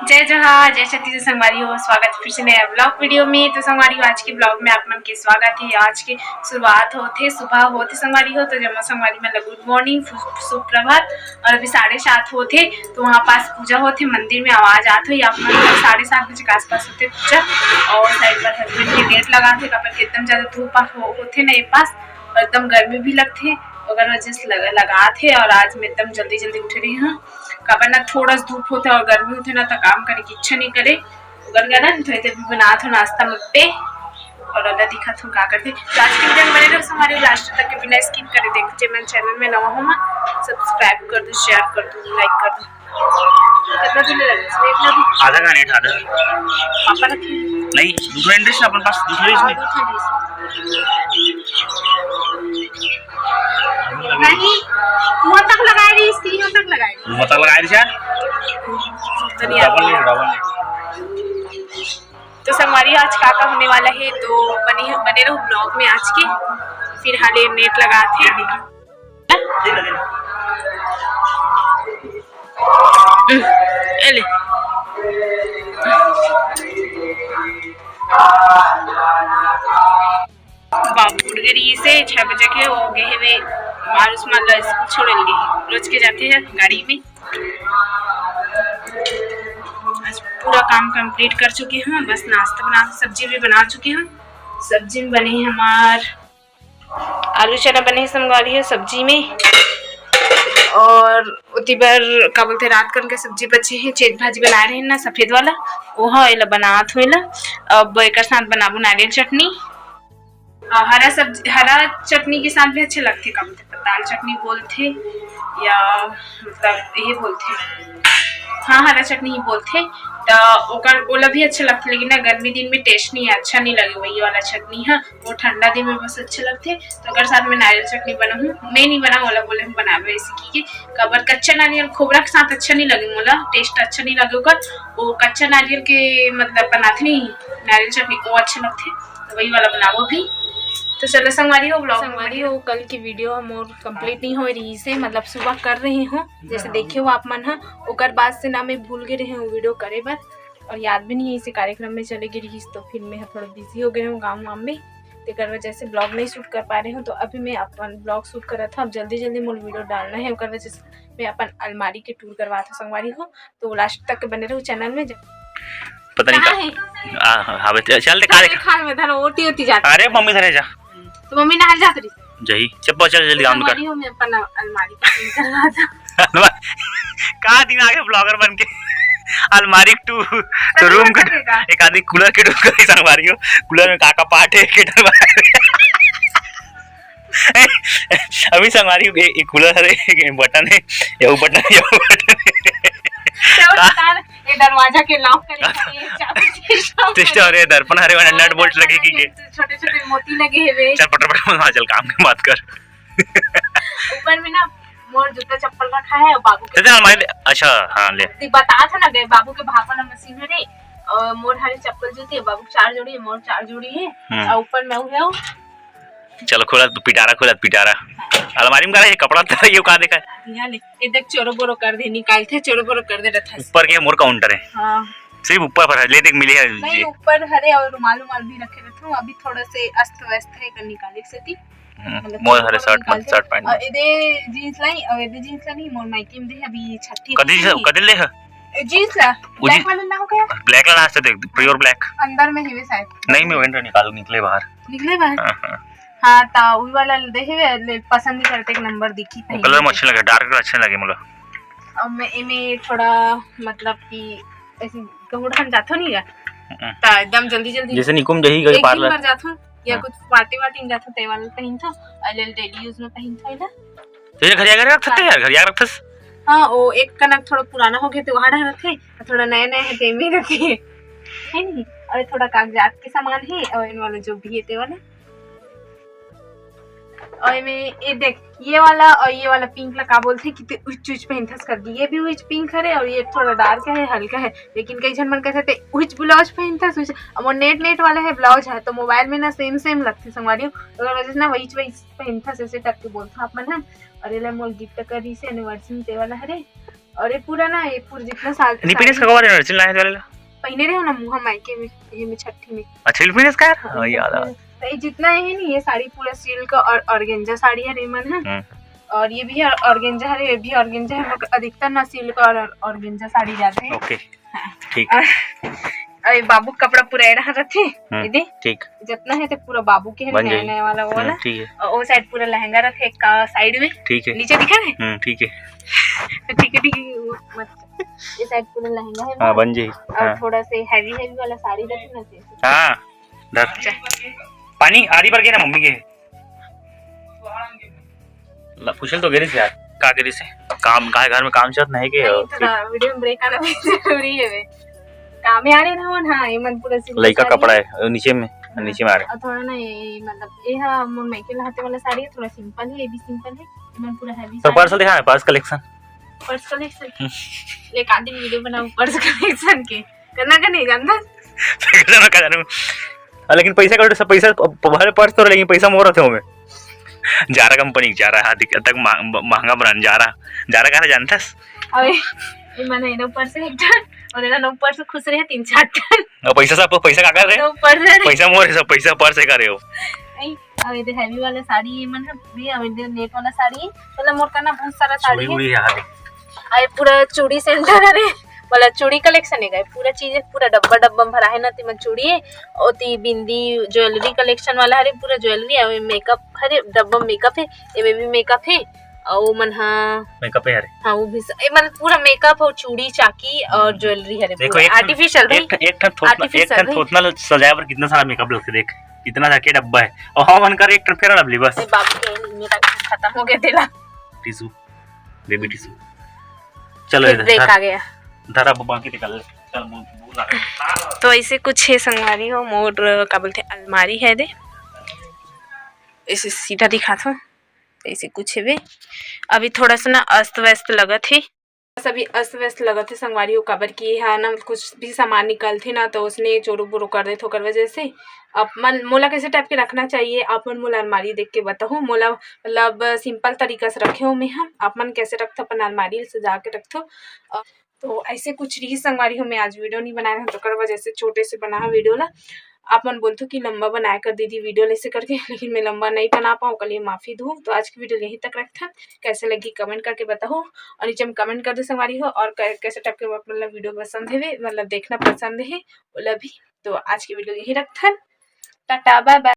जय जोहार, जय छत्तीसगढ़ संगवारी हो। स्वागत फिर से नया ब्लॉग वीडियो में। तो संगवारी हो, आज के ब्लॉग में आप मन के स्वागत है। आज के शुरुआत होते सुबह होते संगवारी हो, तो जमा संगवारी में गुड मॉर्निंग, सुप्रभात। और अभी 7:30 होते, तो वहाँ पास पूजा होते मंदिर में। आवाज आते हुई आप 7:30 बजे के आसपास होते पूजा। और साइड पर हस्बैंड के गेट लगा थे, एकदम ज्यादा धूप होते ना ये पास, और एकदम गर्मी भी लगते, अगर वजह से लगा थे। और आज मैं एकदम जल्दी जल्दी उठ रही हूँ, कबर ना थोड़ा धूप होता और गर्मी होते ना, तो काम करने की इच्छा नहीं करे। उगर गया तो भी बना था नाश्ता मुझे, और अगर दिखा था क्या करते। तो आज के वीडियो में बने रहो हमारे लास्ट तक के बिना स्किप करे देखते। मेरे चैनल में नवा हूँ, सब्सक्राइब कर दो, शेयर कर दो, लाइक कर दो। कितना दिन लगा आधा का नेट आधा पापा रखे नहीं, दूसरा इंटरेस्ट अपन पास दूसरा इसमें नहीं, वहाँ तक लगा रही, स्क्रीन तक लगा रही, वहाँ तक लगा रही यार। डबल तो संगवारी आज काका होने वाला है, तो बने रहो ब्लॉग में आज के। फिर हाले नेट लगाते ले बाबू उठ गई से 6 बजे के हो गए वे मारूस माला स्कूल छोड़ गए, रोज के जाते हैं गाड़ी में। आज पूरा काम कंप्लीट कर चुके हैं, बस नाश्ता बना, सब्जी भी बना चुके हैं। सब्जी में बने हैं हमार आलू चना बने हैं संगवारी है सब्जी में। और उती बार क्या बोलते रात कर के सब्जी बचे हैं, चेज भाजी बना रहे हैं ना सफेद वाला, वो एला बना थोला। अब एक साथ बनाबू नारियल चटनी। हरा चटनी के साथ भी अच्छे लगते, क्या बोलते दाल चटनी बोलते या मतलब ये बोलते, हाँ हरा चटनी ही बोलते। तो ओकर ओला भी अच्छा लगता, लेकिन ना गर्मी दिन में टेस्ट नहीं अच्छा नहीं लगे वही वाला चटनी है, वो ठंडा दिन में बस अच्छे लगते। तो अगर साथ में नारियल चटनी बनाऊँ, मैं नहीं बना ओला बोले हम बनावे ऐसे की कबर कच्चा नारियल खोबरा के साथ अच्छा नहीं लगे, मोला टेस्ट अच्छा नहीं लगे ओकर। वो कच्चा नारियल के मतलब बनाते नहीं नारियल चटनी, वो अच्छे लगते, तो वही वाला बनाओ भी। तो चलो संगवारी हो ब्लॉग संगवारी हो, कल की वीडियो हम और कंप्लीट नहीं हो रही से, मतलब सुबह कर रही हूँ जैसे देखे हो आप मन है। ओकर बाद से ना मैं भूल गए रहे हूँ वीडियो करे बर, और याद भी नहीं है इसे कार्यक्रम में चले गई रही, तो फिर मैं थोड़ा बिजी हो गई हूँ गाँव वाम में, तो वजह से ब्लॉग नहीं शूट कर पा रहे हूँ। तो अभी मैं अपन ब्लॉग शूट कर रहा था, अब जल्दी जल्दी मुझे वीडियो डालना है, ओकर वजह से मैं अपन अलमारी के टूर करवा था संगवारी हो। तो लास्ट तक बने रहो चैनल में। पता नहीं चल खान में धर ओटी ओटी जाती। अरे मम्मी धरे जा, तो मम्मी नहाल जात रही जही चप्पा चल जल्दी काम कर। मैं अपन अलमारी का क्लीन कर रहा था। का दिन आगे ब्लॉगर बन के अलमारी टू तो रूम का एक आदमी कूलर के टूर कर संगवारी हो, कूलर में काका पाट है के अभी संगवारी एक कूलर है, एक बटन है, ये बटन है, ये बटन ये दरवाजा के लॉक करेंगे, टेस्ट और ये दर्पण हरे वाला नट बोल्ट लगे की छोटे छोटे मोती लगे हैं। चल पट चल काम की बात कर। ऊपर में ना मोर जूता चप्पल रखा है, और बाबू के हमारे अच्छा हाँ ले बता था ना गए बाबू के भापा ना मशीन है, और मोर हरे चप्पल जूते, बाबू 4 जोड़ी है, मोर 4 जोड़ी है, और ऊपर मैं हूँ। चलो खोला पिटारा अलमारी में करा कपड़ा था, ये का देखा यहाँ ले ये देख चोरो बोरो कर दे, निकाल थे चोरो बोरो कर दे रहा था। ऊपर के मोर काउंटर है, हाँ सिर्फ ऊपर पर ले देख मिले है नहीं, ऊपर हरे और रुमाल भी रखे रहते हूँ। अभी थोड़ा से अस्त व्यस्त है कर निकाले सती, मोर हरे शर्ट पैंट और इधे जींस लाई, और इधे जींस ला नहीं मोर माइकी में दे अभी 36 कदी ले है जींस ला ब्लैक वाला ना हो गया, ब्लैक ला से देख प्योर ब्लैक अंदर में है शायद, नहीं मैं वेंटर निकालू निकले बाहर। हाँ ता वही वाला देखे पसंद ही करते, एक नंबर दिखी थी, कलर में अच्छे लगे, डार्क कलर अच्छे लगे मुझे। और मैं इमे थोड़ा मतलब कि ऐसे कहूँन जातो नहीं गा, ता एकदम जल्दी जल्दी जैसे निकुम जही गई पार्लर बार जातो या कुछ पार्टी वार्टी जातो, ते वाला पहन था अलेल डेली यूज में पहन था इधर। तेरे घर आकर रख सकते यार, घर आकर रख थस। हां वो एक कनक थोड़ा पुराना हो गया तो वहां रखे, थोड़ा नया नया है ते में रखे है नहीं, और थोड़ा कागजात के सामान है, और इन वाला जो भी है ते वाला। और में ये देख ये वाला और ये वाला पिंक ला का बोलते कि उच पहनथस कर दी, ये भी उच पिंक है और ये थोड़ा डार्क है हल्का है, लेकिन कई जन मन कहते उच ब्लाउज पहनथस उच, और नेट वाला है ब्लाउज है, तो मोबाइल में ना सेम लगते संगवारी, अगर वजह से ना वही पहनथस ऐसे टक के बोलता आप मन है। और ये मोल गिफ्ट करी से एनिवर्सरी ते वाला हरे, और ये पूरा ना ये पूरा जितना साल नहीं पिनेस का कवर है चल लाए वाले पहिने रहे हो ना मुँह मायके में ये में छठी में अच्छा फिलिपींस का हां याद आ तो ये जितना है नहीं ये साड़ी पूरा सिल्क और ऑर्गेंजा साड़ी है रेमन है और ये भी ऑर्गेंजा है ये भी ऑर्गेंजा है लोग अधिकतर ना सिल्क और ऑर्गेंजा साड़ी जाते हैं ओके ठीक अरे बाबू कपड़ा पूरा एड़ा रखे दीदी ठीक जितना है तो पूरा बाबू के है नया वाला वो वाला ठीक है और वो साइड पूरा लहंगा रखे एक साइड में ठीक है नीचे दिखा है ठीक है ठीक है ठीक है ये साइड पूरा लहंगा है हां बन जी और थोड़ा से हैवी वाला साड़ी रखे ना हां धर पानी आरी पर के ना मम्मी के पूछल तो गिरी से यार का गिरी से काम का घर में काम चलत नहीं के वीडियो में ब्रेक आना भी जरूरी है वे काम में आ रहे ना हां ये मन पूरा लड़का कपड़ा है नीचे में आ रहे और थोड़ा ना ये मतलब ये हां मोर माइके लहाते वाला साड़ी है थोड़ा सिंपल है ये भी सिंपल है मन पूरा हैवी तो पर्स दिखा पर्स कलेक्शन एक आधी वीडियो बनाऊं पर्स कलेक्शन के करना का नहीं जानता करना का जानू लेकिन पैसा का सब पैसा भले पर्स तो लेकिन पैसा मोर थे में जारा कंपनी जारा अधिक तक महंगा ब्रांड जारा का जानता अबे ये माने नो पर्स एक टन और ना नो पर्स खुश रहे 3-4 टन और पैसा सब पैसा का कर रहे नो पर्स पैसा मोर सब पैसा पर्स कर रहे हो नहीं अब ये हैवी वाला साड़ी ये मन भी अब ये नेट वाला साड़ी मतलब मोर का ना बहुत सारा साड़ी है चूड़ी यहां आए पूरा चूड़ी सेंटर है मतलब चूड़ी कलेक्शन है पूरा चीज है पूरा डब्बा भरा है ना तिमन चूड़ी है और ती बिंदी ज्वेलरी कलेक्शन वाला है पूरा ज्वेलरी है मेकअप हरे डब्बा मेकअप है ये भी मेकअप है और वो मन हां मेकअप है यार हां वो भी मतलब पूरा मेकअप और चूड़ी चाकी और ज्वेलरी है देखो आर्टिफिशियल भाई एक ठन थोतना सजाए पर कितना सारा मेकअप लगते देख कितना जाके डब्बा है और हम मन कर एक ठन फेर डबली बस बाबू के मेरा खत्म हो गया तेरा टिश्यू बेबी टिश्यू चलो इधर ब्रेक आ गया धरा बाकी निकाल चल तो ऐसे कुछ है संगवारी हो मोर क्या बोलते अलमारी है दे ऐसे सीधा दिखा था ऐसे कुछ है वे अभी थोड़ा सा ना अस्त व्यस्त लगत है अभी अस्त व्यस्त लगत है संगवारी हो काबर की है ना कुछ भी सामान निकलते ना तो उसने चोरू बोरो कर दे तो कर वजह से अपन मोला कैसे टाइप के रखना चाहिए अपन मोला अलमारी देख के बताओ मोला मतलब सिंपल तरीका से रखे हो मैं हम अपन कैसे रखते अपन अलमारी सजा के रखते तो ऐसे कुछ री संगवारी हो मैं आज वीडियो नहीं बनाया तो कर वजह से छोटे से बना वीडियो ला आप मन बोलते कि लंबा बनाया कर दीदी वीडियो ऐसे करके लेकिन मैं लंबा नहीं बना पाऊँ कल ये माफ़ी दूँ तो आज की वीडियो यहीं तक रखता कैसे लगी कमेंट करके बताओ और नीचे में कमेंट कर दे संगवारी हो और कैसे टाइप के मतलब वीडियो पसंद है मतलब देखना पसंद है बोला भी तो आज की वीडियो यहीं रखता टाटा बाय बाय।